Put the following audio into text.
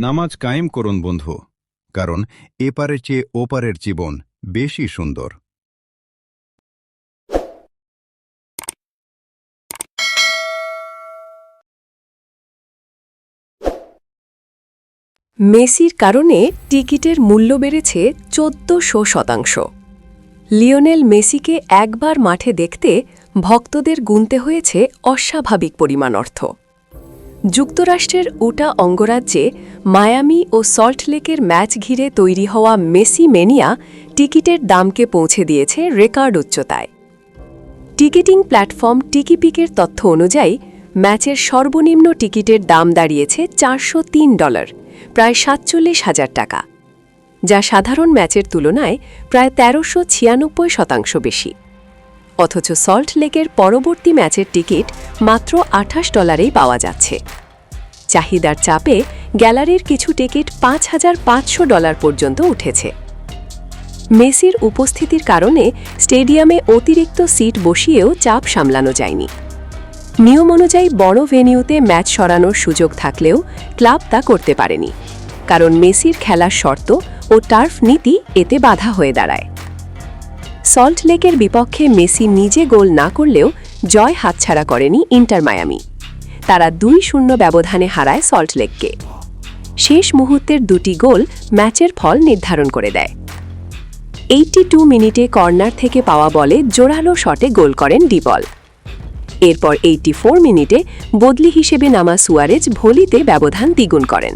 নামাজ কায়েম করুন বন্ধু, কারণ এপারের চেয়ে ওপারের জীবন বেশি সুন্দর। মেসির কারণে টিকিটের মূল্য বেড়েছে ১৪০০%। লিওনেল মেসিকে একবার মাঠে দেখতে ভক্তদের গুনতে হয়েছে অস্বাভাবিক পরিমাণ অর্থ। যুক্তরাষ্ট্রের উটা অঙ্গরাজ্যে মায়ামি ও সল্টলেকের ম্যাচ ঘিরে তৈরি হওয়া মেসি মেনিয়া টিকিটের দামকে পৌঁছে দিয়েছে রেকর্ড উচ্চতায়। টিকিটিং প্ল্যাটফর্ম টিকিপিকের তথ্য অনুযায়ী ম্যাচের সর্বনিম্ন টিকিটের দাম দাঁড়িয়েছে $403, প্রায় ৪৭,০০০ টাকা, যা সাধারণ ম্যাচের তুলনায় প্রায় ১৩৯৬% বেশি। অথচ সল্ট লেকের পরবর্তী ম্যাচের টিকিট মাত্র $২৮ পাওয়া যাচ্ছে। চাহিদার চাপে গ্যালারির কিছু টিকিট $৫,৫০০ পর্যন্ত উঠেছে। মেসির উপস্থিতির কারণে স্টেডিয়ামে অতিরিক্ত সিট বসিয়েও চাপ সামলানো যায়নি। নিয়ম অনুযায়ী বড় ভেন্যুতে ম্যাচ সরানোর সুযোগ থাকলেও ক্লাব তা করতে পারেনি, কারণ মেসির খেলার শর্ত ও টার্ফ নীতি এতে বাধা হয়ে দাঁড়ায়। সল্ট লেকের বিপক্ষে মেসি নিজে গোল না করলেও জয় হাতছাড়া করেনি ইন্টার মায়ামি। তারা ২-০ ব্যবধানে হারায় সল্ট লেককে। শেষ মুহূর্তের দুটি গোল ম্যাচের ফল নির্ধারণ করে দেয়। ৮২ মিনিটে কর্নার থেকে পাওয়া বলে জোরালো শটে গোল করেন ডিবল। এরপর ৮৪ মিনিটে বদলি হিসেবে নামা সুয়ারেজ ভলিতে ব্যবধান দ্বিগুণ করেন।